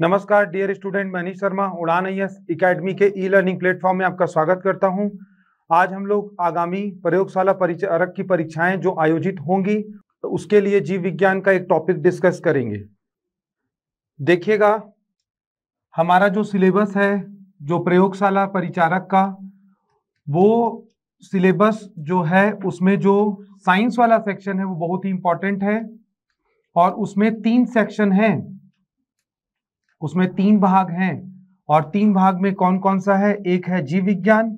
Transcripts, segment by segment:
नमस्कार dear student, Manish Sharma उड़ान IAS academy के ई लर्निंग प्लेटफॉर्म में आपका स्वागत करता हूं। आज हम लोग आगामी प्रयोगशाला परिचारक की परीक्षाएं जो आयोजित होंगी तो उसके लिए जीव विज्ञान का एक टॉपिक डिस्कस करेंगे। देखिएगा, हमारा जो सिलेबस है जो प्रयोगशाला परिचारक का, वो सिलेबस जो है उसमें जो साइंस वाला सेक्शन है वो बहुत ही इंपॉर्टेंट है और उसमें 3 सेक्शन हैं, उसमें 3 भाग हैं और 3 भाग में कौन कौन सा है? एक है जीव विज्ञान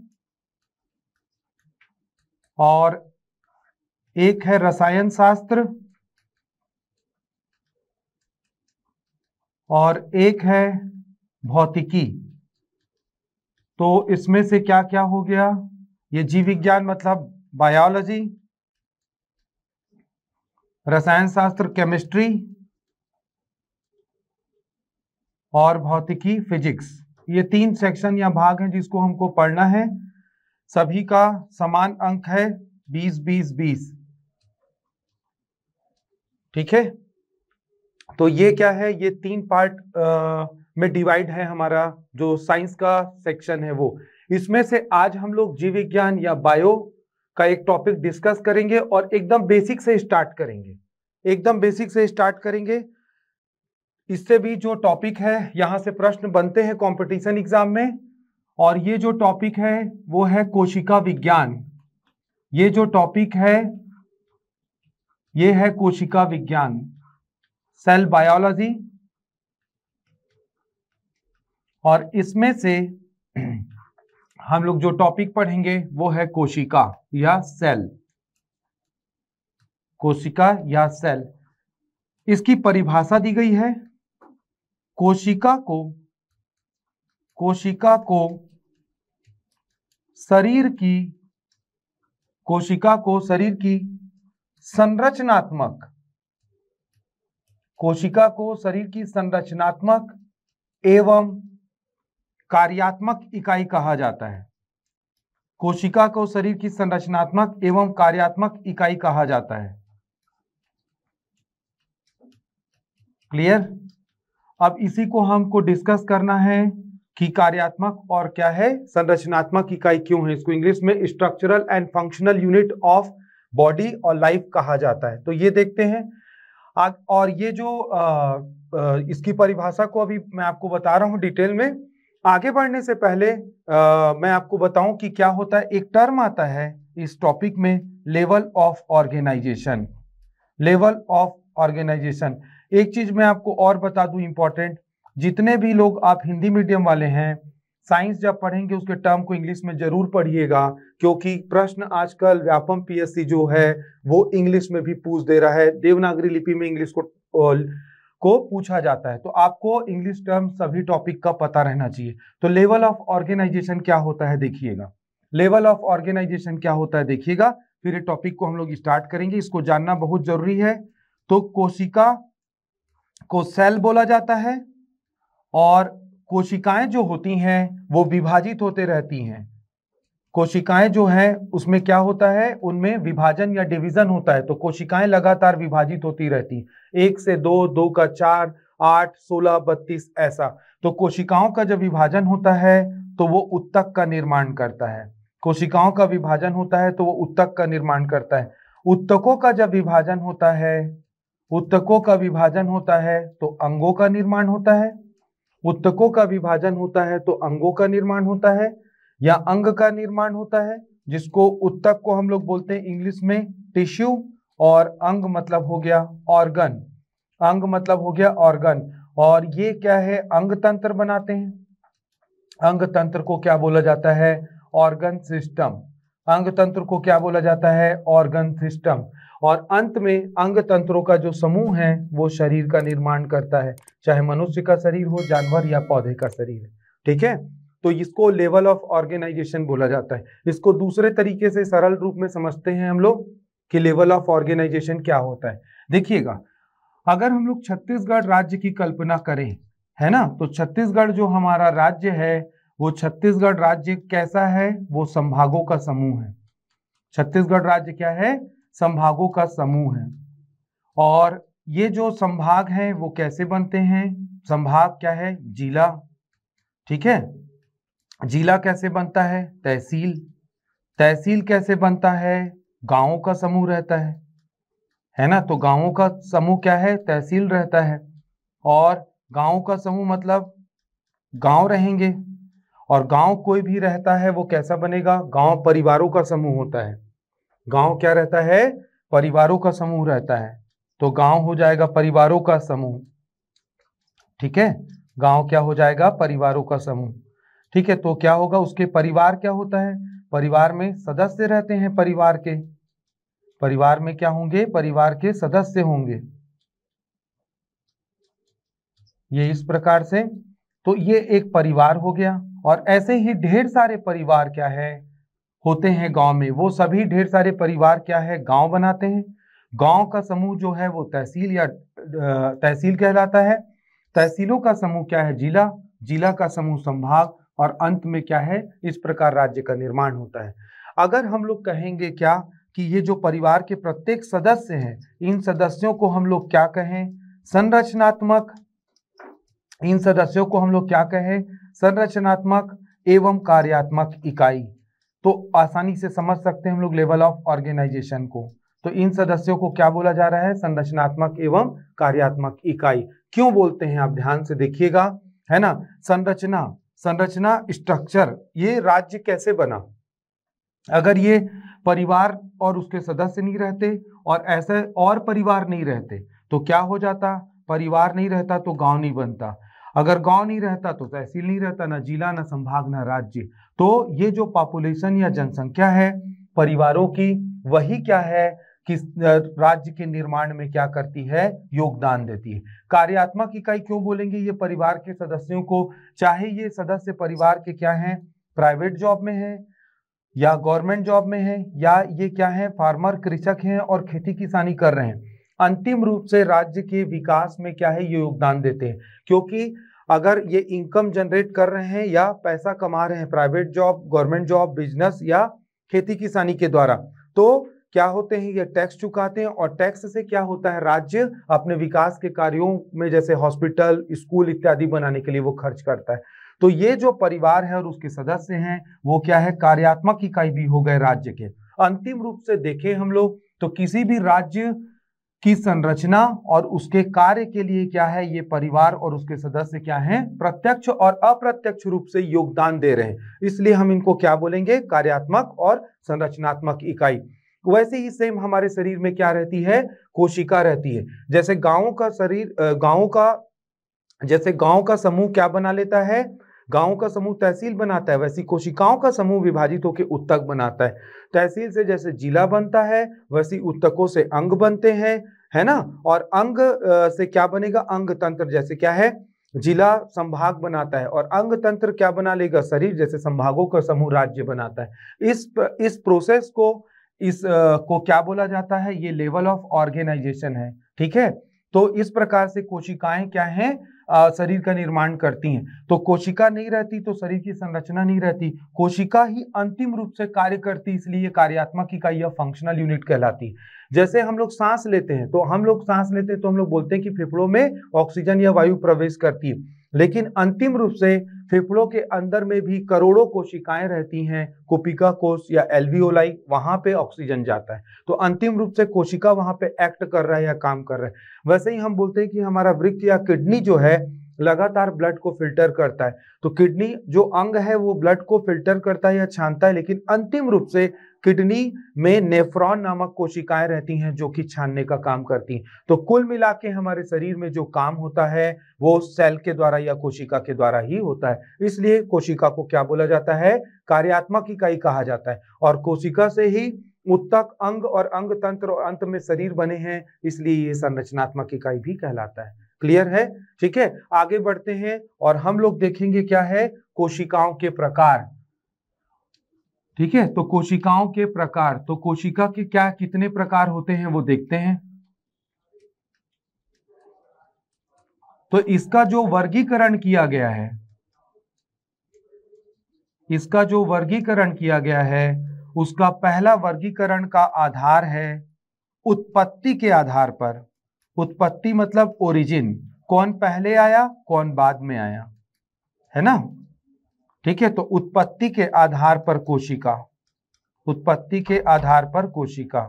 और एक है रसायन शास्त्र और एक है भौतिकी। तो इसमें से क्या क्या हो गया? ये जीव विज्ञान मतलब बायोलॉजी, रसायन शास्त्र केमिस्ट्री और भौतिकी फिजिक्स। ये 3 सेक्शन या भाग हैं जिसको हमको पढ़ना है। सभी का समान अंक है 20-20-20। ठीक है, तो ये क्या है? ये 3 पार्ट में डिवाइड है हमारा जो साइंस का सेक्शन है वो। इसमें से आज हम लोग जीव विज्ञान या बायो का एक टॉपिक डिस्कस करेंगे और एकदम बेसिक से स्टार्ट करेंगे, एकदम बेसिक से स्टार्ट करेंगे। इससे भी जो टॉपिक है यहाँ से प्रश्न बनते हैं कंपटीशन एग्जाम में, और ये जो टॉपिक है वो है कोशिका विज्ञान। ये जो टॉपिक है ये है कोशिका विज्ञान, सेल बायोलॉजी। और इसमें से हम लोग जो टॉपिक पढ़ेंगे वो है कोशिका या सेल, कोशिका या सेल। इसकी परिभाषा दी गई है। कोशिका को शरीर की संरचनात्मक एवं कार्यात्मक इकाई कहा जाता है। कोशिका को शरीर की संरचनात्मक एवं कार्यात्मक इकाई कहा जाता है। क्लियर? अब इसी को हमको डिस्कस करना है कि कार्यात्मक और क्या है संरचनात्मक इकाई क्यों है। इसको इंग्लिश में structural and functional unit of body और लाइफ कहा जाता है। तो ये देखते हैं और ये जो इसकी परिभाषा को अभी मैं आपको बता रहा हूं डिटेल में। आगे बढ़ने से पहले मैं आपको बताऊं कि क्या होता है। एक टर्म आता है इस टॉपिक में, level of organisation. Level of organisation, एक चीज मैं आपको और बता दूं इंपॉर्टेंट, जितने भी लोग आप हिंदी मीडियम वाले हैं, साइंस जब पढ़ेंगे उसके टर्म को इंग्लिश में जरूर पढ़िएगा, क्योंकि प्रश्न आजकल व्यापम PSC जो है वो इंग्लिश में भी पूछ दे रहा है। देवनागरी लिपि में इंग्लिश को पूछा जाता है, तो आपको इंग्लिश टर्म सभी टॉपिक का पता रहना चाहिए। तो लेवल ऑफ ऑर्गेनाइजेशन क्या होता है देखिएगा, लेवल ऑफ ऑर्गेनाइजेशन क्या होता है देखिएगा, फिर ये टॉपिक को हम लोग स्टार्ट करेंगे। इसको जानना बहुत जरूरी है। तो कोशिका को सेल बोला जाता है और कोशिकाएं जो होती हैं वो विभाजित होते रहती हैं। कोशिकाएं जो हैं उसमें क्या होता है, उनमें विभाजन या डिवीजन होता है। तो कोशिकाएं लगातार विभाजित होती रहती, 1 से 2, 2 का 4, 8, 16, 32 ऐसा। तो कोशिकाओं का जब विभाजन होता है तो वो उत्तक का निर्माण करता है। कोशिकाओं का विभाजन होता है तो वो उत्तक का निर्माण करता है। उत्तकों का जब विभाजन होता है, उत्तकों का विभाजन होता है तो अंगों का निर्माण होता है। उत्तकों का विभाजन होता है तो अंगों का निर्माण होता है या अंग का निर्माण होता है, जिसको उत्तक को हम लोग बोलते हैं इंग्लिश में टिश्यू, और अंग मतलब हो गया ऑर्गन। अंग मतलब हो गया ऑर्गन। और ये क्या है, अंग तंत्र बनाते हैं। अंग तंत्र को क्या बोला जाता है? Organ system. अंग तंत्र को क्या बोला जाता है? Organ system. और अंत में अंग तंत्रों का जो समूह है वो शरीर का निर्माण करता है, चाहे मनुष्य का शरीर हो, जानवर या पौधे का शरीर है। ठीक है, तो इसको लेवल ऑफ ऑर्गेनाइजेशन बोला जाता है। इसको दूसरे तरीके से सरल रूप में समझते हैं हम लोग कि लेवल ऑफ ऑर्गेनाइजेशन क्या होता है। देखिएगा, अगर हम लोग छत्तीसगढ़ राज्य की कल्पना करें, है ना, तो छत्तीसगढ़ जो हमारा राज्य है वो छत्तीसगढ़ राज्य कैसा है? वो संभागों का समूह है। छत्तीसगढ़ राज्य क्या है? संभागों का समूह है। और ये जो संभाग हैं वो कैसे बनते हैं? संभाग क्या है? जिला। ठीक है, जिला कैसे बनता है? तहसील। तहसील कैसे बनता है? गांवों का समूह रहता है ना। तो गांवों का समूह क्या है? तहसील रहता है। और गांवों का समूह मतलब गांव रहेंगे, और गांव कोई भी रहता है वो कैसा बनेगा? गांव परिवारों का समूह होता है। गांव क्या रहता है? परिवारों का समूह रहता है। तो गांव हो जाएगा परिवारों का समूह। ठीक है, गांव क्या हो जाएगा? परिवारों का समूह। ठीक है, तो क्या होगा? उसके परिवार क्या होता है? परिवार में सदस्य रहते हैं। परिवार के, परिवार में क्या होंगे? परिवार के सदस्य होंगे। ये इस प्रकार से, तो ये एक परिवार हो गया। और ऐसे ही ढेर सारे परिवार क्या है? होते हैं गांव में। वो सभी ढेर सारे परिवार क्या है? गांव बनाते हैं। गांव का समूह जो है वो तहसील या तहसील कहलाता है। तहसीलों का समूह क्या है? जिला। जिला का समूह संभाग। और अंत में क्या है? इस प्रकार राज्य का निर्माण होता है। अगर हम लोग कहेंगे क्या कि ये जो परिवार के प्रत्येक सदस्य हैं, इन सदस्यों को हम लोग क्या कहें? संरचनात्मक। इन सदस्यों को हम लोग क्या कहें? संरचनात्मक एवं कार्यात्मक इकाई। तो आसानी से समझ सकते हैं हम लोग लेवल ऑफ ऑर्गेनाइजेशन को। तो इन सदस्यों को क्या बोला जा रहा है? संरचनात्मक एवं कार्यात्मक इकाई। क्यों बोलते हैं? आप ध्यान से देखिएगा, है ना। संरचना, संरचना स्ट्रक्चर, ये राज्य कैसे बना? अगर ये परिवार और उसके सदस्य नहीं रहते और ऐसे और परिवार नहीं रहते तो क्या हो जाता? परिवार नहीं रहता तो गांव नहीं बनता। अगर गांव नहीं रहता तो तहसील नहीं रहता, ना जिला, ना संभाग, ना राज्य। तो ये जो पॉपुलेशन या जनसंख्या है परिवारों की, वही क्या है कि राज्य के निर्माण में क्या करती है? योगदान देती है। कार्यात्मक इकाई क्यों बोलेंगे? ये परिवार के सदस्यों को, चाहे ये सदस्य परिवार के क्या हैं? प्राइवेट जॉब में है या गवर्नमेंट जॉब में है, या ये क्या है? फार्मर, कृषक हैं और खेती किसानी कर रहे हैं, अंतिम रूप से राज्य के विकास में क्या है? ये योगदान देते हैं। क्योंकि अगर ये इनकम जनरेट कर रहे हैं या पैसा कमा रहे हैं private job, government job, business या खेती किसानी के द्वारा, तो क्या होते हैं? ये टैक्स चुकाते हैं। और टैक्स से क्या होता है? राज्य अपने विकास के कार्यों में जैसे हॉस्पिटल, स्कूल इत्यादि बनाने के लिए वो खर्च करता है। तो ये जो परिवार है और उसके सदस्य हैं वो क्या है? कार्यात्मक इकाई भी हो गए राज्य के। अंतिम रूप से देखें हम लोग तो किसी भी राज्य की संरचना और उसके कार्य के लिए क्या है? ये परिवार और उसके सदस्य क्या हैं? प्रत्यक्ष और अप्रत्यक्ष रूप से योगदान दे रहे हैं। इसलिए हम इनको क्या बोलेंगे? कार्यात्मक और संरचनात्मक इकाई। वैसे ही सेम हमारे शरीर में क्या रहती है? कोशिका रहती है। जैसे गांवों का शरीर, गांवों का, जैसे गांव का समूह क्या बना लेता है? गांव का समूह तहसील बनाता है, वैसी कोशिकाओं का समूह विभाजित होकर उत्तक बनाता है। तहसील से जैसे जिला बनता है, वैसी उत्तकों से अंग बनते हैं, है ना। और अंग से क्या बनेगा? अंग तंत्र। जैसे क्या है? जिला संभाग बनाता है और अंग तंत्र क्या बना लेगा? शरीर। जैसे संभागों का समूह राज्य बनाता है। इस प्रोसेस को, को क्या बोला जाता है? ये लेवल ऑफ ऑर्गेनाइजेशन है। ठीक है, तो इस प्रकार से कोशिकाएं क्या हैं? शरीर का निर्माण करती हैं। तो कोशिका नहीं रहती तो शरीर की संरचना नहीं रहती। कोशिका ही अंतिम रूप से कार्य करती, इसलिए कार्यात्मक इकाई या फंक्शनल यूनिट कहलाती। जैसे हम लोग सांस लेते हैं तो हम लोग बोलते हैं कि फेफड़ों में ऑक्सीजन या वायु प्रवेश करती है, लेकिन अंतिम रूप से फेफड़ों के अंदर में भी करोड़ों कोशिकाएं रहती हैं, कुपिका कोश या एल्वियोलाई, वहां पे ऑक्सीजन जाता है। तो अंतिम रूप से कोशिका वहां पे एक्ट कर रहा है या काम कर रहा है। वैसे ही हम बोलते हैं कि हमारा वृक्क या किडनी जो है लगातार ब्लड को फिल्टर करता है। तो किडनी जो अंग है वो ब्लड को फिल्टर करता है या छानता है, लेकिन अंतिम रूप से किडनी में नेफ्रॉन नामक कोशिकाएं रहती हैं जो कि छानने का काम करती हैं। तो कुल मिला के हमारे शरीर में जो काम होता है वो सेल के द्वारा या कोशिका के द्वारा ही होता है। इसलिए कोशिका को क्या बोला जाता है? कार्यात्मक इकाई कहा जाता है। और कोशिका से ही उत्तक, अंग और अंग तंत्र और अंत में शरीर बने हैं, इसलिए ये संरचनात्मक इकाई भी कहलाता है। क्लियर है? ठीक है, आगे बढ़ते हैं और हम लोग देखेंगे क्या है? कोशिकाओं के प्रकार। ठीक है, तो कोशिकाओं के प्रकार, तो कोशिका के क्या कितने प्रकार होते हैं वो देखते हैं। तो इसका जो वर्गीकरण किया गया है, इसका जो वर्गीकरण किया गया है उसका पहला वर्गीकरण का आधार है उत्पत्ति के आधार पर। उत्पत्ति मतलब ओरिजिन, कौन पहले आया, कौन बाद में आया, है ना। ठीक है, तो उत्पत्ति के आधार पर कोशिका, उत्पत्ति के आधार पर कोशिका,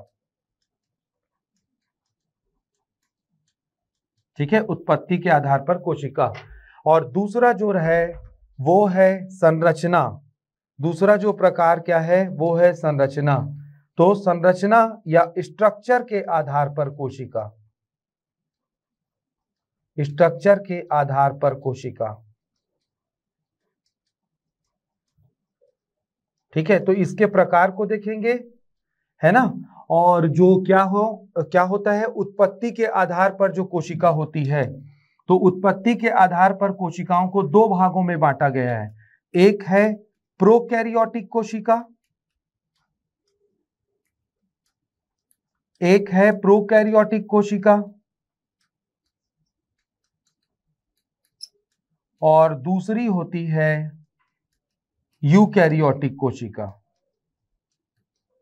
ठीक है, उत्पत्ति के आधार पर कोशिका। और दूसरा जो है वो है संरचना। दूसरा जो प्रकार क्या है वो है संरचना। तो संरचना या स्ट्रक्चर के आधार पर कोशिका, स्ट्रक्चर के आधार पर कोशिका, ठीक है। तो इसके प्रकार को देखेंगे, है ना। और जो क्या होता है, उत्पत्ति के आधार पर जो कोशिका होती है, तो उत्पत्ति के आधार पर कोशिकाओं को दो भागों में बांटा गया है। एक है प्रोकैरियोटिक कोशिका, एक है प्रोकैरियोटिक कोशिका, और दूसरी होती है यूकैरियोटिक कोशिका,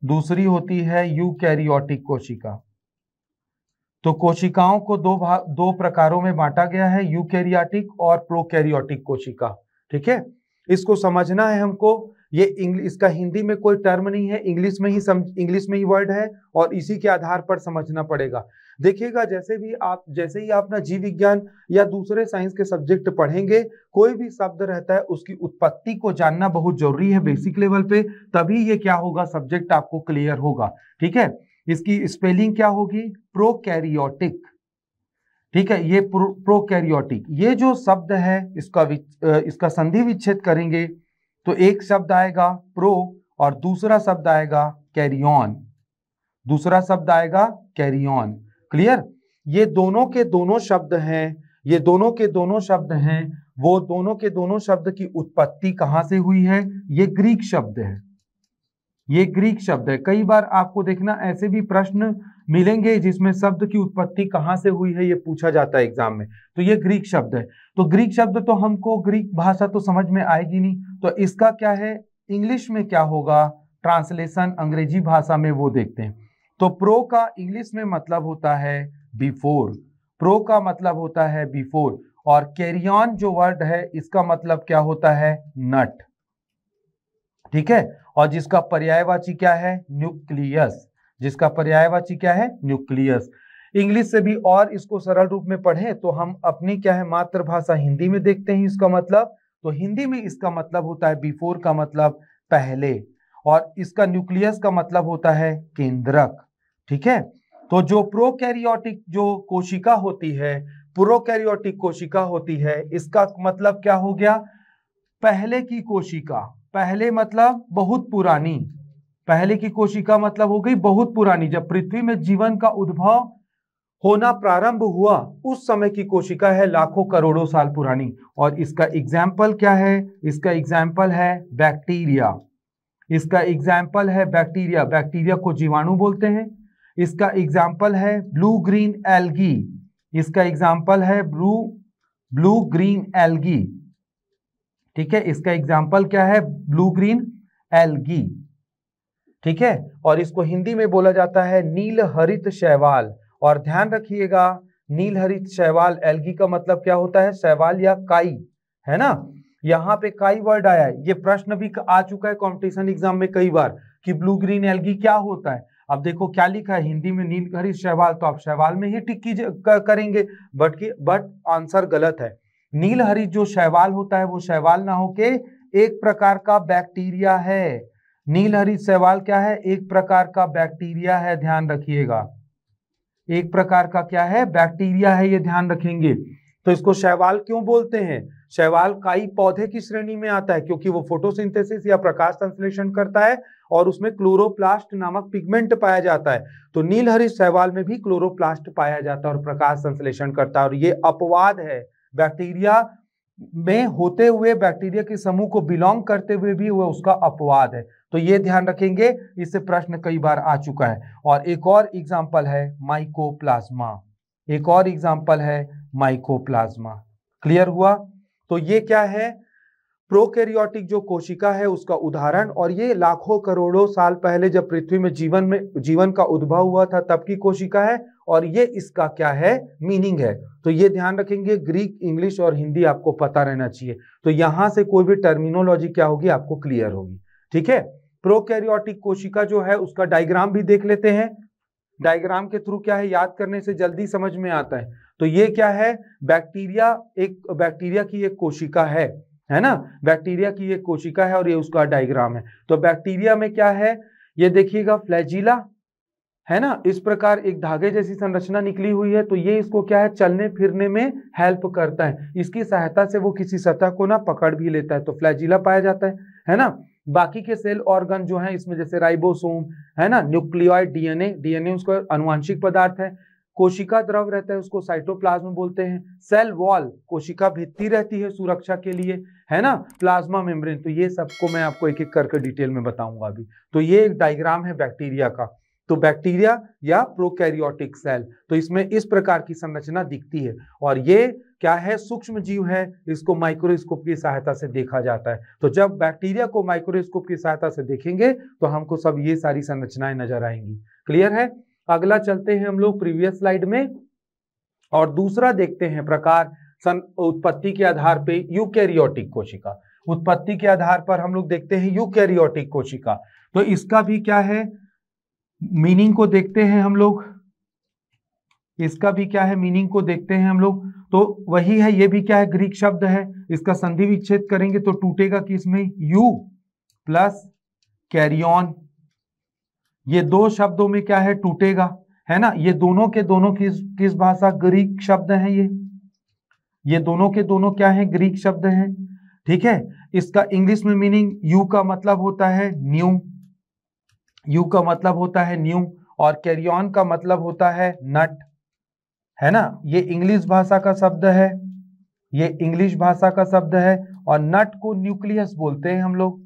दूसरी होती है यूकैरियोटिक कोशिका। तो कोशिकाओं को दो प्रकारों में बांटा गया है, यूकैरियोटिक और प्रोकैरियोटिक कोशिका, ठीक है। इसको समझना है हमको। ये इसका हिंदी में कोई टर्म नहीं है, इंग्लिश में ही वर्ड है, और इसी के आधार पर समझना पड़ेगा। देखिएगा, जैसे ही आप ना जीव विज्ञान या दूसरे साइंस के सब्जेक्ट पढ़ेंगे, कोई भी शब्द रहता है उसकी उत्पत्ति को जानना बहुत जरूरी है बेसिक लेवल पे, तभी ये क्या होगा, सब्जेक्ट आपको क्लियर होगा, ठीक है। इसकी स्पेलिंग क्या होगी, प्रोकैरियोटिक, ठीक है। ये प्रोकैरियोटिक, ये जो शब्द है इसका संधि विच्छेद करेंगे तो एक शब्द आएगा प्रो और दूसरा शब्द आएगा कैरियन, दूसरा शब्द आएगा कैरियन। क्लियर। ये दोनों के दोनों शब्द हैं, ये दोनों के दोनों शब्द हैं, वो दोनों के दोनों शब्द की उत्पत्ति कहां से हुई है, ये ग्रीक शब्द है, ये ग्रीक शब्द है। कई बार आपको देखना ऐसे भी प्रश्न मिलेंगे जिसमें शब्द की उत्पत्ति कहां से हुई है ये पूछा जाता है एग्जाम में, तो ये ग्रीक शब्द है। तो ग्रीक शब्द तो हमको ग्रीक भाषा तो समझ में आएगी नहीं, तो इसका क्या है, इंग्लिश में क्या होगा, ट्रांसलेशन अंग्रेजी भाषा में वो देखते हैं। तो प्रो का इंग्लिश में मतलब होता है बिफोर, प्रो का मतलब होता है बिफोर, और कैरियन जो वर्ड है इसका मतलब क्या होता है, नट, ठीक है। और जिसका पर्यायवाची क्या है, न्यूक्लियस, जिसका पर्यायवाची क्या है, न्यूक्लियस। इंग्लिश से भी और इसको सरल रूप में पढ़ें तो हम अपनी क्या है मातृभाषा हिंदी में देखते हैं इसका मतलब, तो हिंदी में इसका मतलब होता है बिफोर का मतलब पहले, और इसका न्यूक्लियस का मतलब होता है केंद्रक, ठीक है। तो जो प्रोकैरियोटिक जो कोशिका होती है, प्रोकैरियोटिक कोशिका होती है, इसका मतलब क्या हो गया, पहले की कोशिका, पहले मतलब बहुत पुरानी, पहले की कोशिका मतलब हो गई बहुत पुरानी, जब पृथ्वी में जीवन का उद्भव होना प्रारंभ हुआ उस समय की कोशिका है, लाखों करोड़ों साल पुरानी। और इसका एग्जाम्पल क्या है, इसका एग्जाम्पल है बैक्टीरिया, इसका एग्जाम्पल है बैक्टीरिया, बैक्टीरिया को जीवाणु बोलते हैं। इसका एग्जाम्पल है ब्लू ग्रीन एल्गी, इसका एग्जाम्पल है ब्लू ग्रीन एल्गी, ठीक है। इसका एग्जाम्पल क्या है, ब्लू ग्रीन एल्गी, ठीक है। और इसको हिंदी में बोला जाता है नील हरित शैवाल। और ध्यान रखिएगा, नील हरित शैवाल, एल्गी का मतलब क्या होता है, शैवाल या काई, है ना। यहाँ पे काई वर्ड आया है, ये प्रश्न भी आ चुका है कंपटीशन एग्जाम में कई बार कि ब्लू ग्रीन एल्गी क्या होता है। अब देखो क्या लिखा है हिंदी में, नील हरित शैवाल, तो आप शैवाल में ही टिक करेंगे, बट आंसर गलत है। नील हरित जो शैवाल होता है वो शैवाल ना होके एक प्रकार का बैक्टीरिया है। नील हरित शैवाल क्या है, एक प्रकार का बैक्टीरिया है, ध्यान रखिएगा, एक प्रकार का क्या है, बैक्टीरिया है, ये ध्यान रखेंगे। तो इसको शैवाल क्यों बोलते हैं, शैवाल काई पौधे की श्रेणी में आता है क्योंकि वो फोटोसिंथेसिस या प्रकाश संश्लेषण करता है और उसमें क्लोरोप्लास्ट नामक पिगमेंट पाया जाता है। तो नील हरित शैवाल में भी क्लोरोप्लास्ट पाया जाता है और प्रकाश संश्लेषण करता है, और ये अपवाद है, बैक्टीरिया में होते हुए, बैक्टीरिया के समूह को बिलोंग करते हुए भी वो उसका अपवाद है। तो ये ध्यान रखेंगे, इससे प्रश्न कई बार आ चुका है। और एक और एग्जाम्पल है माइकोप्लाज्मा, एक और एग्जाम्पल है माइकोप्लाज्मा। क्लियर हुआ। तो ये क्या है, प्रोकैरियोटिक जो कोशिका है उसका उदाहरण, और ये लाखों करोड़ों साल पहले जब पृथ्वी में जीवन का उद्भव हुआ था तब की कोशिका है। और ये इसका क्या है मीनिंग है। तो ये ध्यान रखेंगे, ग्रीक, इंग्लिश और हिंदी आपको पता रहना चाहिए। तो यहां से कोई भी टर्मिनोलॉजी क्या होगी आपको क्लियर होगी। ठीक है, प्रोकैरियोटिक कोशिका जो है उसका डायग्राम भी देख लेते हैं। डायग्राम के थ्रू क्या है याद करने से जल्दी समझ में आता है। तो ये क्या है, बैक्टीरिया की एक कोशिका है ना, बैक्टीरिया की एक कोशिका है और ये उसका डायग्राम है। तो बैक्टीरिया में क्या है, ये देखिएगा फ्लैजिला है ना, इस प्रकार एक धागे जैसी संरचना निकली हुई है। तो ये इसको क्या है चलने फिरने में हेल्प करता है, इसकी सहायता से वो किसी सतह को ना पकड़ भी लेता है। तो फ्लैजिला पाया जाता है ना। बाकी के सेल ऑर्गन जो है इसमें जैसे राइबोसोम है ना, न्यूक्लियोइड, डीएनए उसका अनुवांशिक पदार्थ है। कोशिका द्रव रहता है उसको साइटोप्लाज्म बोलते हैं। सेल वॉल, कोशिका भित्ति रहती है सुरक्षा के लिए है ना। प्लाज्मा मेम्ब्रेन, तो ये सबको मैं आपको एक एक करके डिटेल में बताऊंगा अभी। तो ये एक डायग्राम है बैक्टीरिया का। तो बैक्टीरिया या प्रोकैरियोटिक सेल, तो इसमें इस प्रकार की संरचना दिखती है। और ये क्या है, सूक्ष्म जीव है, इसको माइक्रोस्कोप की सहायता से देखा जाता है। तो जब बैक्टीरिया को माइक्रोस्कोप की सहायता से देखेंगे तो हमको सब ये सारी संरचनाएं नजर आएंगी। क्लियर है। अगला चलते हैं हम लोग प्रीवियस स्लाइड में और दूसरा देखते हैं प्रकार उत्पत्ति के आधार पे यूकैरियोटिक कोशिका। उत्पत्ति के आधार पर हम लोग देखते हैं यूकैरियोटिक कोशिका। तो इसका भी क्या है मीनिंग को देखते हैं हम लोग, इसका भी क्या है मीनिंग को देखते हैं हम लोग। तो वही है, ये भी क्या है ग्रीक शब्द है, इसका संधि विच्छेद करेंगे तो टूटेगा किसमें, यू प्लस कैरियन। ये दो शब्दों में क्या है टूटेगा है ना। ये दोनों के दोनों किस भाषा, ग्रीक शब्द हैं ये दोनों के दोनों क्या है ग्रीक शब्द हैं। ठीक है, इसका इंग्लिश में मीनिंग यू का मतलब होता है न्यू, यू का मतलब होता है न्यू, और कैरियन का मतलब होता है नट है ना। ये इंग्लिश भाषा का शब्द है, ये इंग्लिश भाषा का शब्द है। और नट को न्यूक्लियस बोलते हैं हम लोग,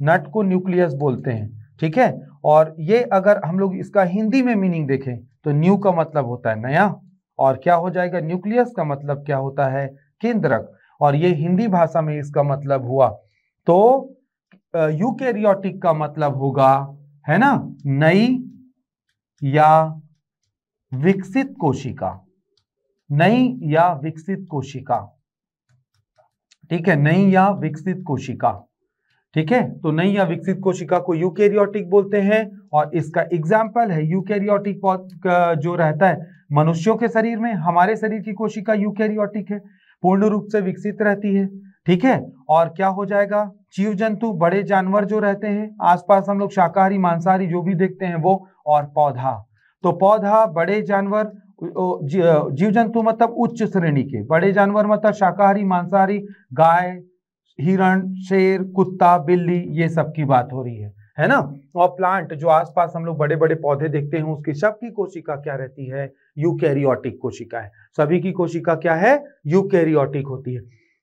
नट को न्यूक्लियस बोलते हैं। ठीक है, और ये अगर हम लोग इसका हिंदी में मीनिंग देखें तो न्यू का मतलब होता है नया, और क्या हो जाएगा न्यूक्लियस का मतलब क्या होता है केंद्रक, और ये हिंदी भाषा में इसका मतलब हुआ। तो यूकैरियोटिक का मतलब होगा है ना नई या विकसित कोशिका, नई या विकसित कोशिका। ठीक है, नई या विकसित कोशिका। ठीक है, तो नई या विकसित कोशिका को यूकैरियोटिक बोलते हैं। और इसका एग्जाम्पल है यूकैरियोटिक जो रहता है मनुष्यों के शरीर में, हमारे शरीर की कोशिका यूकैरियोटिक है, पूर्ण रूप से विकसित रहती है। ठीक है, और क्या हो जाएगा, जीव जंतु, बड़े जानवर जो रहते हैं आसपास हम लोग शाकाहारी मांसाहारी जो भी देखते हैं वो, और पौधा। तो पौधा, बड़े जानवर, जीव जंतु मतलब उच्च श्रेणी के, बड़े जानवर मतलब शाकाहारी मांसाहारी, गाय, हिरण, शेर, कुत्ता, बिल्ली, ये सब की बात हो रही है ना। और प्लांट जो आसपास हम लोग बड़े बड़े पौधे देखते हैं उसकी सबकी कोशिका क्या रहती है, यूकैरियोटिक कोशिका है। सभी की कोशिका क्या है, यूकैरियोटिक होती है।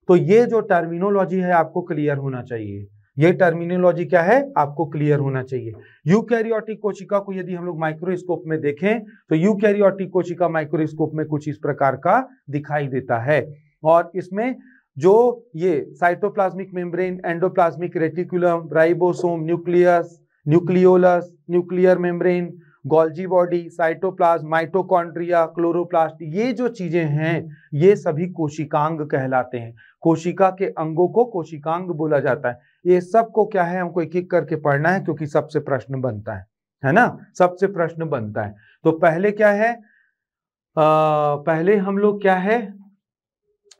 तो ये जो टर्मिनोलॉजी है आपको क्लियर होना चाहिए, ये टर्मिनोलॉजी क्या है आपको क्लियर होना चाहिए। यूकैरियोटिक कोशिका को यदि हम लोग माइक्रोस्कोप में देखें तो यूकैरियोटिक कोशिका माइक्रोस्कोप में कुछ इस प्रकार का दिखाई देता है। और इसमें जो ये cytoplasmic membrane, endoplasmic reticulum, ribosome, nucleus, nucleolus, nuclear membrane, Golgi body, cytoplasm, mitochondria, chloroplast, ये जो चीजें हैं ये सभी कोशिकांग कहलाते हैं। कोशिका के अंगों को कोशिकांग बोला जाता है। ये सबको क्या है हमको एक एक करके पढ़ना है क्योंकि सबसे प्रश्न बनता है ना, सबसे प्रश्न बनता है। तो पहले क्या है, पहले हम लोग क्या है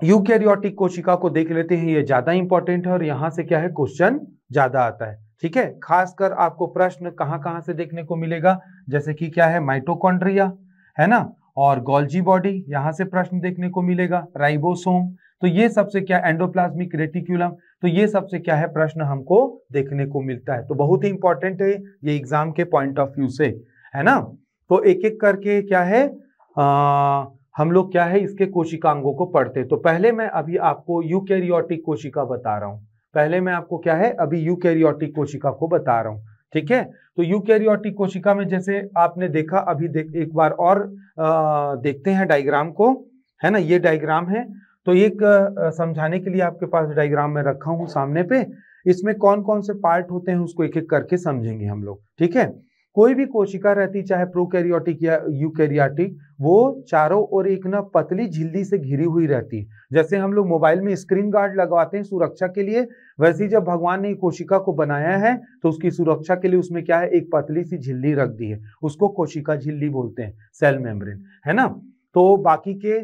यूकैरियोटिक कोशिका को देख लेते हैं, ये ज्यादा इंपॉर्टेंट है और यहां से क्या है क्वेश्चन ज्यादा आता है। ठीक है, खासकर आपको प्रश्न कहां से देखने को मिलेगा, जैसे कि क्या है माइटोकॉन्ड्रिया है ना, और गोल्जी बॉडी, यहां से प्रश्न देखने को मिलेगा, राइबोसोम, तो ये सबसे क्या एंडोप्लाज्मिक रेटिकुलम, तो ये सबसे क्या है प्रश्न हमको देखने को मिलता है। तो बहुत ही इंपॉर्टेंट है ये एग्जाम के पॉइंट ऑफ व्यू से, है ना। तो एक एक करके क्या है हम लोग क्या है इसके कोशिकांगों को पढ़ते। तो पहले मैं अभी आपको यूकैरियोटिक कोशिका बता रहा हूं, पहले मैं आपको क्या है अभी यूकैरियोटिक कोशिका को बता रहा हूं। ठीक है, तो यूकैरियोटिक कोशिका में जैसे आपने देखा अभी एक बार और देखते हैं डायग्राम को, है ना। ये डायग्राम है, तो एक समझाने के लिए आपके पास डायग्राम में रखा हूं सामने पे। इसमें कौन कौन से पार्ट होते हैं उसको एक एक करके समझेंगे हम लोग। ठीक है, कोई भी कोशिका रहती, चाहे प्रोकैरियोटिक या यूकैरियोटिक, वो चारों ओर एक ना पतली झिल्ली से घिरी हुई रहती है। जैसे हम लोग मोबाइल में स्क्रीन गार्ड लगवाते हैं सुरक्षा के लिए, वैसे ही जब भगवान ने कोशिका को बनाया है तो उसकी सुरक्षा के लिए उसमें क्या है, एक पतली सी झिल्ली रख दी है, उसको कोशिका झिल्ली बोलते हैं, सेल मेम्ब्रेन, है ना। तो बाकी के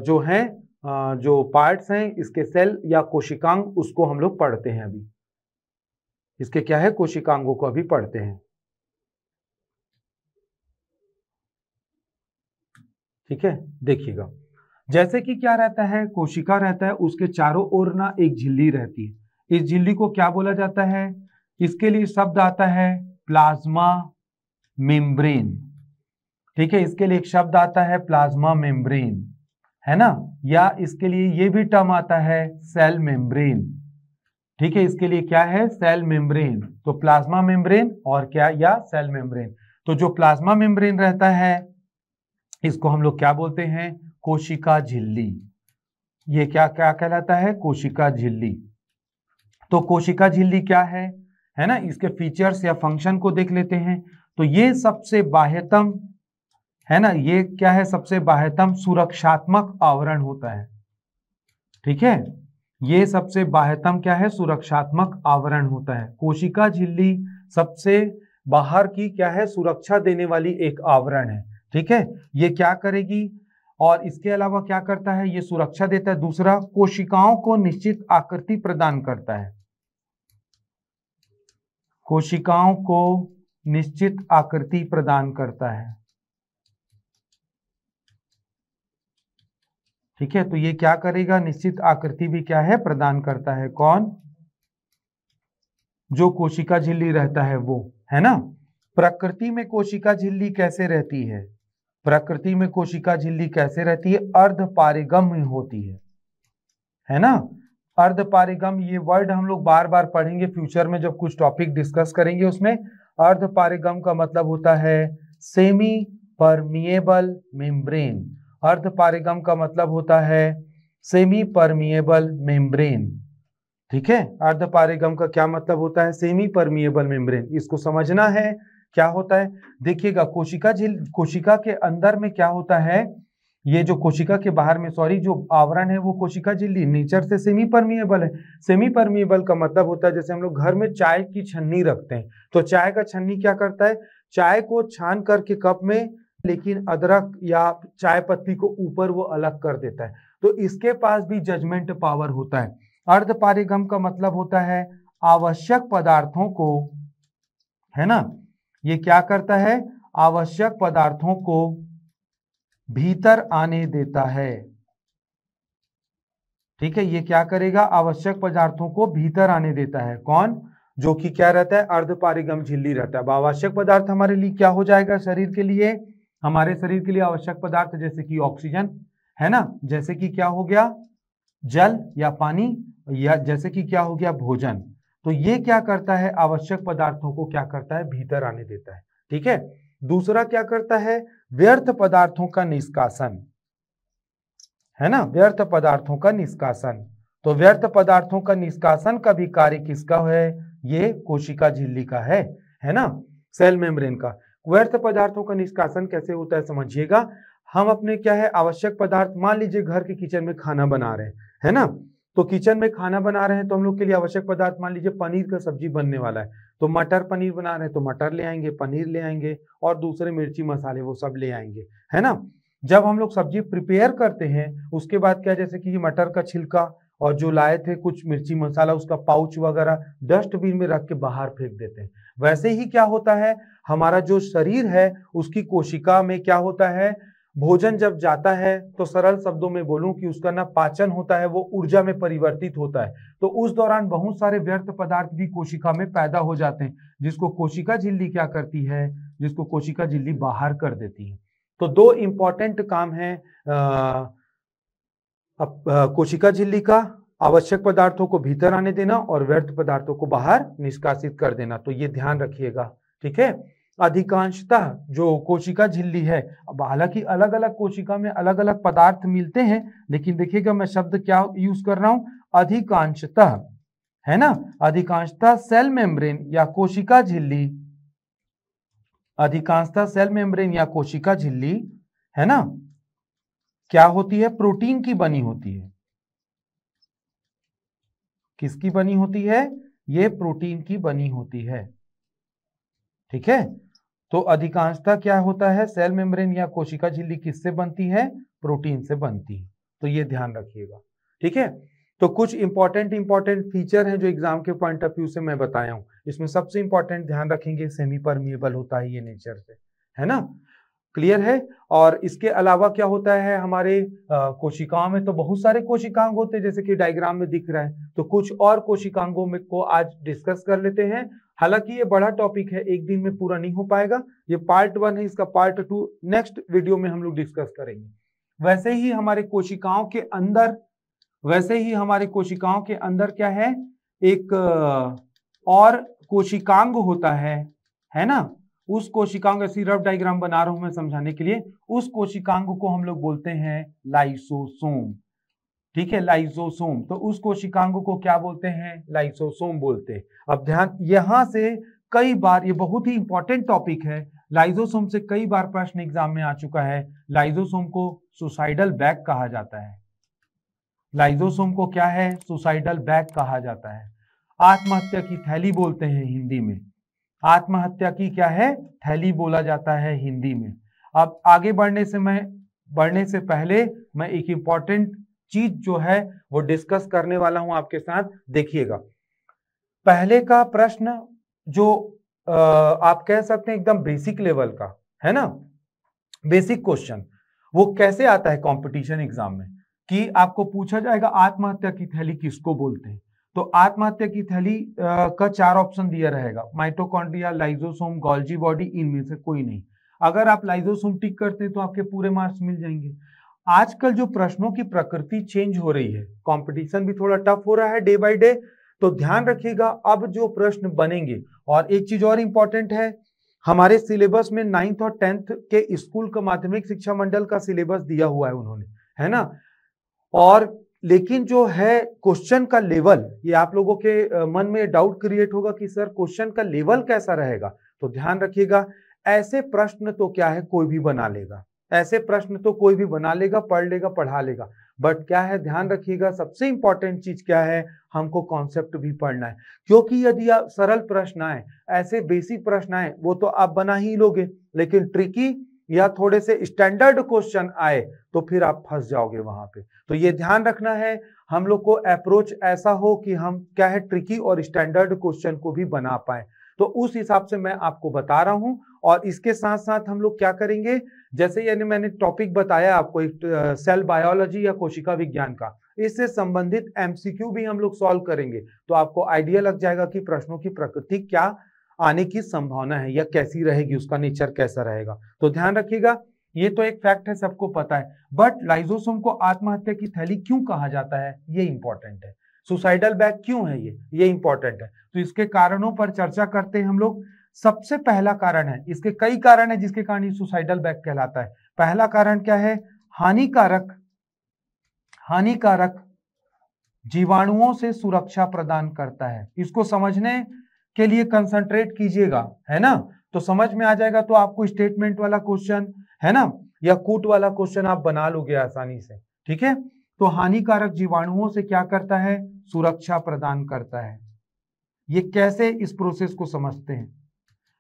जो हैं जो पार्ट्स हैं इसके सेल या कोशिकांग, उसको हम लोग पढ़ते हैं अभी, इसके क्या है, कोशिकांगों को अभी पढ़ते हैं। ठीक है, देखिएगा, जैसे कि क्या रहता है, कोशिका रहता है, उसके चारों ओर ना एक झिल्ली रहती है। इस झिल्ली को क्या बोला जाता है, इसके लिए शब्द आता है प्लाज्मा मेम्ब्रेन। ठीक है, इसके लिए एक शब्द आता है प्लाज्मा मेम्ब्रेन, है ना, या इसके लिए ये भी टर्म आता है सेल मेम्ब्रेन। ठीक है, इसके लिए क्या है, सेल मेम्ब्रेन। तो प्लाज्मा मेम्ब्रेन और क्या, या सेल मेम्ब्रेन। तो जो प्लाज्मा मेम्ब्रेन रहता है इसको हम लोग क्या बोलते हैं, कोशिका झिल्ली। ये क्या क्या कहलाता है, कोशिका झिल्ली। तो कोशिका झिल्ली क्या है ना, इसके फीचर्स या फंक्शन को देख लेते हैं। तो ये सबसे बाह्यतम, है ना, ये क्या है, सबसे बाह्यतम सुरक्षात्मक आवरण होता है। ठीक है, ये सबसे बाह्यतम क्या है, सुरक्षात्मक आवरण होता है। कोशिका झिल्ली सबसे बाहर की क्या है, सुरक्षा देने वाली एक आवरण है। ठीक है, ये क्या करेगी, और इसके अलावा क्या करता है, ये सुरक्षा देता है। दूसरा, कोशिकाओं को निश्चित आकृति प्रदान करता है, कोशिकाओं को निश्चित आकृति प्रदान करता है। ठीक है, तो ये क्या करेगा, निश्चित आकृति भी क्या है, प्रदान करता है। कौन, जो कोशिका झिल्ली रहता है वो, है ना। प्रकृति में कोशिका झिल्ली कैसे रहती है, प्रकृति में कोशिका झिल्ली कैसे रहती है, अर्धपारिगम्य होती है ना। अर्धपारिगम, ये वर्ड हम लोग बार बार पढ़ेंगे फ्यूचर में जब कुछ टॉपिक डिस्कस करेंगे उसमें। अर्धपारिगम का मतलब होता है सेमी परमिएबल मेम्ब्रेन। अर्धपारिगम का मतलब होता है सेमी परमिएबल मेम्ब्रेन। ठीक है, अर्धपारिगम का क्या मतलब होता है, सेमी परमिएबल मेम्ब्रेन। इसको समझना है क्या होता है। देखिएगा, कोशिका के अंदर में क्या होता है, ये जो कोशिका के बाहर में जो आवरण है वो कोशिका झिल्ली नेचर से सेमी परमिएबल है। सेमी परमिएबल का मतलब होता है, जैसे हम लोग घर में चाय की छन्नी रखते हैं, तो चाय का छन्नी क्या करता है, चाय को छान करके कप में, लेकिन अदरक या चाय पत्ती को ऊपर वो अलग कर देता है। तो इसके पास भी जजमेंट पावर होता है। अर्धपारिगम का मतलब होता है आवश्यक पदार्थों को, है ना, ये क्या करता है, आवश्यक पदार्थों को भीतर आने देता है। ठीक है, ये क्या करेगा, आवश्यक पदार्थों को भीतर आने देता है। कौन, जो कि क्या रहता है, अर्धपारिगम झिल्ली रहता है। अब आवश्यक पदार्थ हमारे लिए क्या हो जाएगा, शरीर के लिए, हमारे शरीर के लिए आवश्यक पदार्थ जैसे कि ऑक्सीजन, है ना, जैसे कि क्या हो गया, जल या पानी, या जैसे कि क्या हो गया, भोजन। तो ये क्या करता है, आवश्यक पदार्थों को क्या करता है, भीतर आने देता है। ठीक है, दूसरा क्या करता है, व्यर्थ पदार्थों का निष्कासन, है ना, व्यर्थ पदार्थों का निष्कासन। तो व्यर्थ पदार्थों का निष्कासन का भी कार्य किसका है, ये कोशिका झिल्ली का है ना, सेल मेम्ब्रेन का। व्यर्थ पदार्थों का निष्कासन कैसे होता है समझिएगा। हम अपने क्या है, आवश्यक पदार्थ, मान लीजिए घर के किचन में खाना बना रहे हैं, है ना, तो किचन में खाना बना रहे हैं तो हम लोग के लिए आवश्यक पदार्थ, मान लीजिए पनीर का सब्जी बनने वाला है, तो मटर पनीर बना रहे हैं तो मटर ले आएंगे, पनीर ले आएंगे और दूसरे मिर्ची मसाले वो सब ले आएंगे, है ना। जब हम लोग सब्जी प्रिपेयर करते हैं उसके बाद क्या, जैसे कि मटर का छिलका और जो लाए थे कुछ मिर्ची मसाला, उसका पाउच वगैरह डस्टबिन में रख के बाहर फेंक देते हैं। वैसे ही क्या होता है, हमारा जो शरीर है उसकी कोशिका में क्या होता है, भोजन जब जाता है तो सरल शब्दों में बोलूं कि उसका ना पाचन होता है, वो ऊर्जा में परिवर्तित होता है। तो उस दौरान बहुत सारे व्यर्थ पदार्थ भी कोशिका में पैदा हो जाते हैं, जिसको कोशिका झिल्ली क्या करती है, जिसको कोशिका झिल्ली बाहर कर देती है। तो दो इंपॉर्टेंट काम है कोशिका झिल्ली का, आवश्यक पदार्थों को भीतर आने देना और व्यर्थ पदार्थों को बाहर निष्कासित कर देना। तो ये ध्यान रखिएगा। ठीक है, अधिकांशतः जो कोशिका झिल्ली है, अब हालांकि अलग अलग कोशिका में अलग अलग पदार्थ मिलते हैं, लेकिन देखिएगा मैं शब्द क्या यूज कर रहा हूं, अधिकांशतः, है ना, अधिकांशतः सेल मेम्ब्रेन या कोशिका झिल्ली अधिकांशतः सेल मेम्ब्रेन या कोशिका झिल्ली है ना, क्या होती है? प्रोटीन की बनी होती है। किसकी बनी होती है? ये प्रोटीन की बनी होती है। ठीक है, तो अधिकांशतः क्या होता है? सेल मेम्ब्रेन या कोशिका झिल्ली किससे बनती है? प्रोटीन से बनती है। तो ये ध्यान रखिएगा। ठीक है, तो कुछ इंपॉर्टेंट फीचर हैं जो एग्जाम के पॉइंट ऑफ व्यू से मैं बताया हूं। इसमें सबसे इंपॉर्टेंट ध्यान रखेंगे, सेमी परमिएबल होता है ये नेचर से, है ना? क्लियर है। और इसके अलावा क्या होता है, हमारे कोशिकाओं में तो बहुत सारे कोशिकांग होते हैं, जैसे कि डायग्राम में दिख रहा है। तो कुछ और कोशिकांगों में को आज डिस्कस कर लेते हैं। हालांकि ये बड़ा टॉपिक है, एक दिन में पूरा नहीं हो पाएगा। ये पार्ट 1 है, इसका पार्ट 2 नेक्स्ट वीडियो में हम लोग डिस्कस करेंगे। वैसे ही हमारे कोशिकाओं के अंदर क्या है, एक और कोशिकांग होता है ना? उस कोशिकांग, ऐसी रफ डायग्राम बना रहा हूं मैं समझाने के लिए। उस कोशिकांग को हम लोग बोलते हैं लाइसोसोम। ठीक है, लाइसोसोम। तो उस कोशिकांग को क्या बोलते हैं? लाइसोसोम बोलते हैं। अब ध्यान, यहां से कई बार, ये बहुत ही इंपॉर्टेंट टॉपिक है, लाइसोसोम से कई बार प्रश्न एग्जाम में आ चुका है। लाइसोसोम को सुसाइडल बैग कहा जाता है। लाइसोसोम को क्या है? सुसाइडल बैग कहा जाता है। आत्महत्या की थैली बोलते हैं हिंदी में। आत्महत्या की क्या है? थैली बोला जाता है हिंदी में। अब आगे बढ़ने से पहले मैं एक इंपॉर्टेंट चीज जो है वो डिस्कस करने वाला हूं आपके साथ। देखिएगा, पहले का प्रश्न जो आप कह सकते हैं एकदम बेसिक लेवल का है ना, बेसिक क्वेश्चन, वो कैसे आता है कंपटीशन एग्जाम में, कि आपको पूछा जाएगा आत्महत्या की थैली किसको बोलते हैं। तो आत्महत्या की थैली का 4 ऑप्शन दिया रहेगा, माइटोकॉन्ड्रिया, लाइसोसोम, गोल्जी बॉडी, इनमें से कोई नहीं। अगर आप लाइसोसोम टिक करते हैं तो आपके पूरे मार्क्स मिल जाएंगे। आजकल जो प्रश्नों की प्रकृति चेंज हो रही है, कंपटीशन भी थोड़ा टफ हो रहा है डे बाय डे, तो ध्यान रखिएगा अब जो प्रश्न बनेंगे। और एक चीज और इंपॉर्टेंट है, हमारे सिलेबस में 9th और 10th के स्कूल का माध्यमिक शिक्षा मंडल का सिलेबस दिया हुआ है उन्होंने, है ना? और लेकिन जो है क्वेश्चन का लेवल, ये आप लोगों के मन में डाउट क्रिएट होगा कि सर क्वेश्चन का लेवल कैसा रहेगा। तो ध्यान रखिएगा, ऐसे प्रश्न तो क्या है कोई भी बना लेगा, ऐसे प्रश्न तो कोई भी बना लेगा, पढ़ लेगा, पढ़ा लेगा। बट क्या है, ध्यान रखिएगा, सबसे इंपॉर्टेंट चीज क्या है, हमको कॉन्सेप्ट भी पढ़ना है। क्योंकि यदि आप सरल प्रश्न आए, ऐसे बेसिक प्रश्न आए, वो तो आप बना ही लोगे, लेकिन ट्रिकी या थोड़े से स्टैंडर्ड क्वेश्चन आए तो फिर आप फंस जाओगे वहां पे। तो ये ध्यान रखना है, हम लोग को अप्रोच ऐसा हो कि हम क्या है, ट्रिकी और स्टैंडर्ड क्वेश्चन को भी बना पाए। तो उस हिसाब से मैं आपको बता रहा हूं। और इसके साथ साथ हम लोग क्या करेंगे, जैसे यानी मैंने टॉपिक बताया आपको एक सेल बायोलॉजी या कोशिका विज्ञान का, इससे संबंधित एमसीक्यू भी हम लोग सॉल्व करेंगे। तो आपको आइडिया लग जाएगा कि प्रश्नों की प्रकृति क्या आने की संभावना है या कैसी रहेगी, उसका नेचर कैसा रहेगा। तो ध्यान रखिएगा, ये तो एक फैक्ट है, सबको पता है। बट लाइसोसोम को आत्महत्या की थैली क्यों कहा जाता है, ये इंपॉर्टेंट है। सुसाइडल बैग क्यों है ये इंपॉर्टेंट है। तो इसके कारणों पर चर्चा करते हैं हम लोग। सबसे पहला कारण है, इसके कई कारण है जिसके कारण ये सुसाइडल बैग कहलाता है। पहला कारण क्या है, हानिकारक जीवाणुओं से सुरक्षा प्रदान करता है। इसको समझने के लिए कंसंट्रेट कीजिएगा, है ना, तो समझ में आ जाएगा। तो आपको स्टेटमेंट वाला क्वेश्चन, है ना, या कूट वाला क्वेश्चन आप बना लोगे आसानी से। ठीक है, तो हानिकारक जीवाणुओं से क्या करता है, सुरक्षा प्रदान करता है। ये कैसे, इस प्रोसेस को समझते हैं।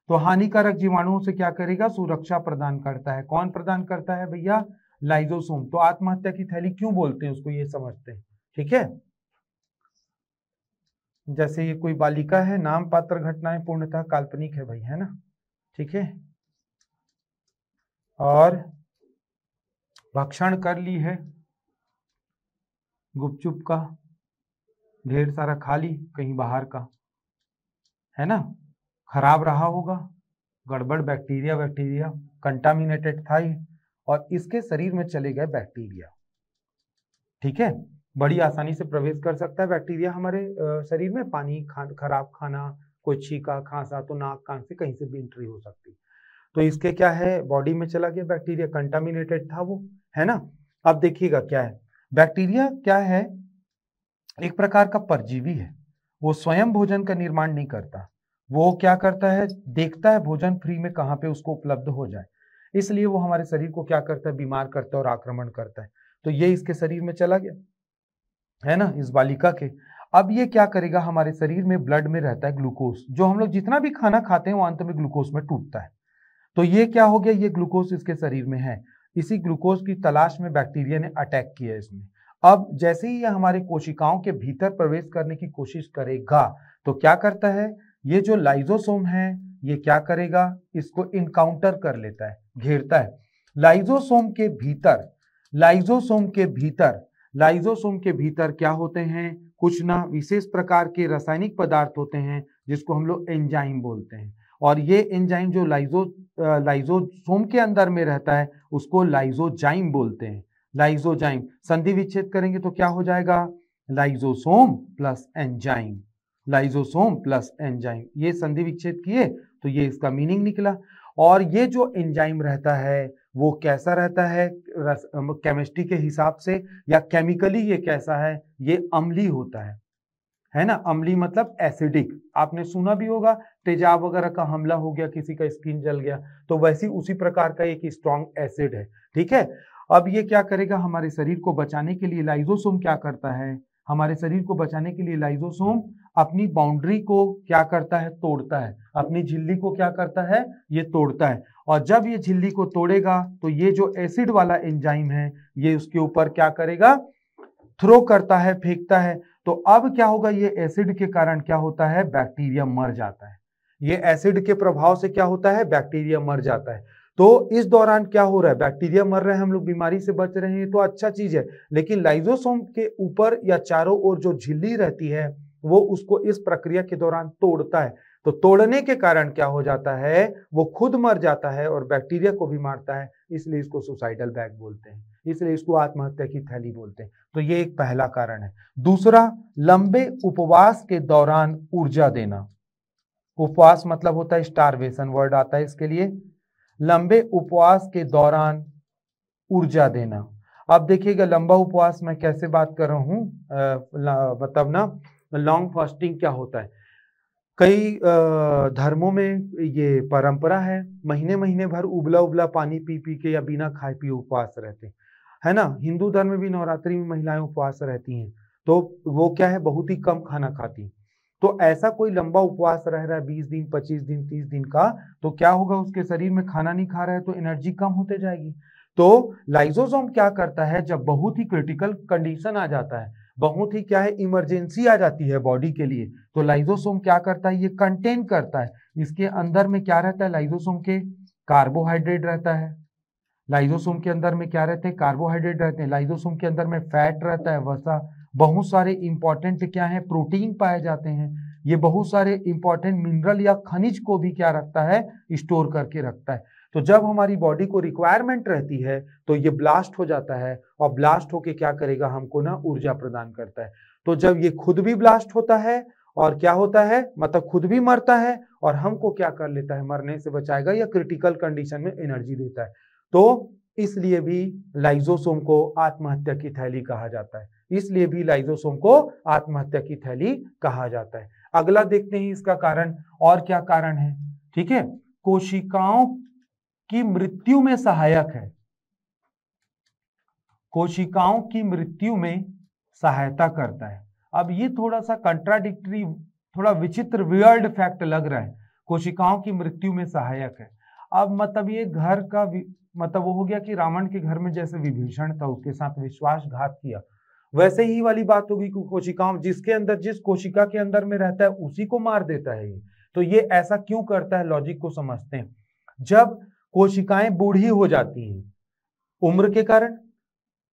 तो हानिकारक जीवाणुओं से क्या करेगा, सुरक्षा प्रदान करता है। कौन प्रदान करता है भैया, लाइसोसोम। तो आत्महत्या की थैली क्यों बोलते हैं उसको, ये समझते हैं। ठीक है, जैसे ये कोई बालिका है, नाम पात्र घटनाएं पूर्णतः काल्पनिक है भाई, है ना। ठीक है, और भक्षण कर ली है गुपचुप का, ढेर सारा खा ली कहीं बाहर का, है ना, खराब रहा होगा, गड़बड़, बैक्टीरिया कंटामिनेटेड था ये, और इसके शरीर में चले गए बैक्टीरिया। ठीक है, बड़ी आसानी से प्रवेश कर सकता है बैक्टीरिया हमारे शरीर में। पानी, खराब खाना, कोई छींका खांसा तो नाक कान से कहीं से भी एंट्री हो सकती है। तो इसके क्या है, बॉडी में चला गया बैक्टीरिया, कंटामिनेटेड था वो, है ना। अब देखिएगा क्या है, बैक्टीरिया क्या है, एक प्रकार का परजीवी है। वो स्वयं भोजन का निर्माण नहीं करता, वो क्या करता है, देखता है भोजन फ्री में कहाँ पे उसको उपलब्ध हो जाए, इसलिए वो हमारे शरीर को क्या करता है, बीमार करता है और आक्रमण करता है। तो ये इसके शरीर में चला गया, है ना, इस बालिका के। अब ये क्या करेगा, हमारे शरीर में ब्लड में रहता है ग्लूकोज, जो हम लोग जितना भी खाना खाते हैं वो अंत में ग्लूकोज में टूटता है। तो ये क्या हो गया, ये ग्लूकोज इसके शरीर में है, इसी ग्लूकोज की तलाश में बैक्टीरिया ने अटैक किया इसमें। अब जैसे ही ये हमारे कोशिकाओं के भीतर प्रवेश करने की कोशिश करेगा तो क्या करता है, ये जो लाइजोसोम है ये क्या करेगा, इसको इनकाउंटर कर लेता है, घेरता है। लाइजोसोम के भीतर, लाइजोसोम के भीतर, लाइजोसोम के भीतर क्या होते हैं, कुछ ना विशेष प्रकार के रासायनिक पदार्थ होते हैं जिसको हम लोग एंजाइम बोलते हैं। और ये एंजाइम जो लाइजोसोम के अंदर में रहता है उसको लाइजोजाइम बोलते हैं। लाइजोजाइम संधि विच्छेद करेंगे तो क्या हो जाएगा, lysosome plus enzyme, lysosome plus enzyme, ये संधि विच्छेद किए तो ये इसका मीनिंग निकला। और ये जो एंजाइम रहता है वो कैसा रहता है, केमिस्ट्री के हिसाब से या केमिकली ये कैसा है, ये अम्लीय होता है ना। अम्लीय मतलब एसिडिक, आपने सुना भी होगा तेजाब वगैरह का हमला हो गया, किसी का स्किन जल गया, तो वैसी उसी प्रकार का एक स्ट्रॉन्ग एसिड है, ठीक है। अब ये क्या करेगा, हमारे शरीर को बचाने के लिए लाइजोसोम क्या करता है, हमारे शरीर को बचाने के लिए लाइजोसोम अपनी बाउंड्री को क्या करता है, तोड़ता है, अपनी झिल्ली को क्या करता है, ये तोड़ता है। और जब ये झिल्ली को तोड़ेगा तो ये जो एसिड वाला एंजाइम है ये उसके ऊपर क्या करेगा, थ्रो करता है, फेंकता है। तो अब क्या होगा, ये एसिड के कारण क्या होता है, बैक्टीरिया मर जाता है। ये एसिड के प्रभाव से क्या होता है, बैक्टीरिया मर जाता है। तो इस दौरान क्या हो रहा है, बैक्टीरिया मर रहे हैं, हम लोग बीमारी से बच रहे हैं, तो अच्छा चीज है। लेकिन लाइजोसोम के ऊपर या चारों ओर जो झिल्ली रहती है वो उसको इस प्रक्रिया के दौरान तोड़ता है। तो तोड़ने के कारण क्या हो जाता है, वो खुद मर जाता है और बैक्टीरिया को भी मारता है, इसलिए इसको सुसाइडल बैग बोलते हैं, इसलिए इसको आत्महत्या की थैली बोलते हैं। तो ये एक पहला कारण है। दूसरा, लंबे उपवास के दौरान ऊर्जा देना। उपवास मतलब होता है स्टारवेशन, वर्ड आता है इसके लिए। लंबे उपवास के दौरान ऊर्जा देना। अब देखिएगा लंबा उपवास मैं कैसे बात कर रहा हूं, मतलब ना लॉन्ग फास्टिंग क्या होता है, कई धर्मों में ये परंपरा है, महीने महीने भर उबला उबला पानी पी पी के या बिना खाए पिए उपवास रहते हैं, है ना। हिंदू धर्म में भी नवरात्रि में महिलाएं उपवास रहती हैं, तो वो क्या है, बहुत ही कम खाना खाती। तो ऐसा कोई लंबा उपवास रह रहा है 20 दिन 25 दिन 30 दिन का, तो क्या होगा, उसके शरीर में खाना नहीं खा रहा है तो एनर्जी कम होते जाएगी। तो लाइजोसोम क्या करता है, जब बहुत ही क्रिटिकल कंडीशन आ जाता है, बहुत ही क्या है, इमरजेंसी आ जाती है बॉडी के लिए, तो लाइजोसोम क्या करता है, ये कंटेन करता है। इसके अंदर में क्या रहता है, लाइजोसोम के कार्बोहाइड्रेट रहता है। लाइजोसोम के अंदर में क्या रहते हैं, कार्बोहाइड्रेट रहते हैं। लाइजोसोम के अंदर में फैट रहता है, वसा, बहुत सारे इंपॉर्टेंट क्या है, प्रोटीन पाए जाते हैं। ये बहुत सारे इंपॉर्टेंट मिनरल या खनिज को भी क्या रखता है, स्टोर करके रखता है। तो जब हमारी बॉडी को रिक्वायरमेंट रहती है तो ये ब्लास्ट हो जाता है, और ब्लास्ट होके क्या करेगा, हमको ना ऊर्जा प्रदान करता है। तो जब ये खुद भी ब्लास्ट होता है और क्या होता है, मतलब खुद भी मरता है और हमको क्या कर लेता है, मरने से बचाएगा या क्रिटिकल कंडीशन में एनर्जी देता है। तो इसलिए भी लाइजोसोम को आत्महत्या की थैली कहा जाता है, इसलिए भी लाइजोसोम को आत्महत्या की थैली कहा जाता है। अगला देखते हैं इसका कारण, और क्या कारण है, ठीक है। कोशिकाओं की मृत्यु में सहायक है, कोशिकाओं की मृत्यु में सहायता करता है। अब ये थोड़ा सा कंट्राडिक्टरी, थोड़ा विचित्र वियर्ड फैक्ट लग रहा है, कोशिकाओं की मृत्यु में सहायक है। अब मतलब ये घर का मतलब वो हो गया कि रावण के घर में जैसे विभीषण था, उसके साथ विश्वासघात किया, वैसे ही वाली बात होगी कि कोशिकाओं, जिसके अंदर, जिस कोशिका के अंदर में रहता है उसी को मार देता है ये। तो ये ऐसा क्यों करता है, लॉजिक को समझते हैं। जब कोशिकाएं बूढ़ी हो जाती हैं उम्र के कारण,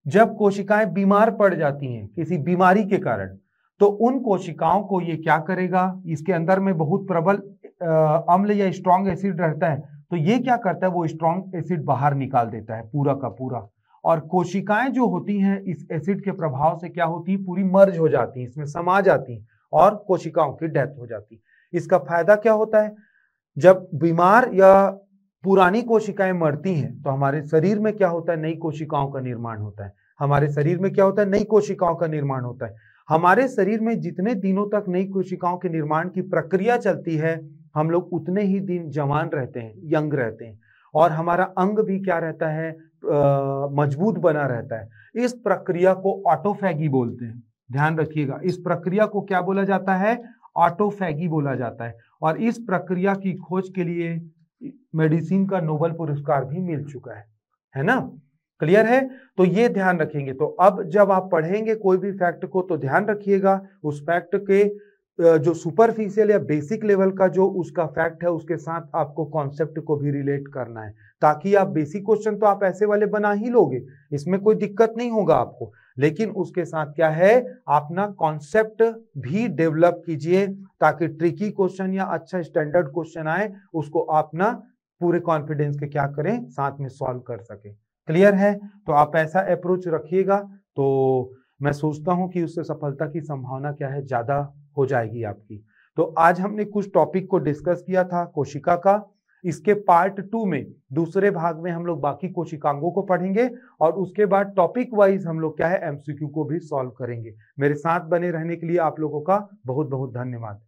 जब कोशिकाएं बीमार पड़ जाती हैं किसी बीमारी के कारण, तो उन कोशिकाओं को ये क्या करेगा, इसके अंदर में बहुत प्रबल अम्ल या स्ट्रॉन्ग एसिड रहता है, तो ये क्या करता है, वो स्ट्रॉन्ग एसिड बाहर निकाल देता है पूरा का पूरा। और कोशिकाएं जो होती हैं इस एसिड के प्रभाव से क्या होती है, पूरी मर्ज हो जाती हैं, इसमें समा जाती हैं और कोशिकाओं की डेथ हो जाती है। इसका फायदा क्या होता है, जब बीमार या पुरानी कोशिकाएं मरती हैं तो हमारे शरीर में क्या होता है, नई कोशिकाओं का निर्माण होता है। हमारे शरीर में क्या होता है, नई कोशिकाओं का निर्माण होता है। हमारे शरीर में जितने दिनों तक नई कोशिकाओं के निर्माण की प्रक्रिया चलती है हम लोग उतने ही दिन जवान रहते हैं, यंग रहते हैं, और हमारा अंग भी क्या रहता है, मजबूत बना रहता है। इस प्रक्रिया को ऑटोफैगी बोलते हैं। ध्यान रखिएगा, इस प्रक्रिया को क्या बोला जाता है, ऑटोफैगी बोला जाता है। और इस प्रक्रिया की खोज के लिए मेडिसिन का नोबेल पुरस्कार भी मिल चुका है ना। क्लियर है? तो ये ध्यान रखेंगे। तो अब जब आप पढ़ेंगे कोई भी फैक्ट को तो ध्यान रखिएगा उस फैक्ट के जो सुपरफिशियल या बेसिक लेवल का जो उसका फैक्ट है उसके साथ आपको कॉन्सेप्ट को भी रिलेट करना है, ताकि आप बेसिक क्वेश्चन तो आप ऐसे वाले बना ही लोगे, इसमें कोई दिक्कत नहीं होगा आपको, लेकिन उसके साथ क्या है, अपना कॉन्सेप्ट भी डेवलप कीजिए, ताकि ट्रिकी क्वेश्चन या अच्छा स्टैंडर्ड क्वेश्चन आए उसको आप ना पूरे कॉन्फिडेंस के क्या करें, साथ में सॉल्व कर सके। क्लियर है? तो आप ऐसा अप्रोच रखिएगा तो मैं सोचता हूं कि उससे सफलता की संभावना क्या है, ज्यादा हो जाएगी आपकी। तो आज हमने कुछ टॉपिक को डिस्कस किया था कोशिका का। इसके पार्ट 2 में, दूसरे भाग में हम लोग बाकी कोशिकांगों को पढ़ेंगे और उसके बाद टॉपिक वाइज हम लोग क्या है, एमसीक्यू को भी सॉल्व करेंगे। मेरे साथ बने रहने के लिए आप लोगों का बहुत बहुत धन्यवाद।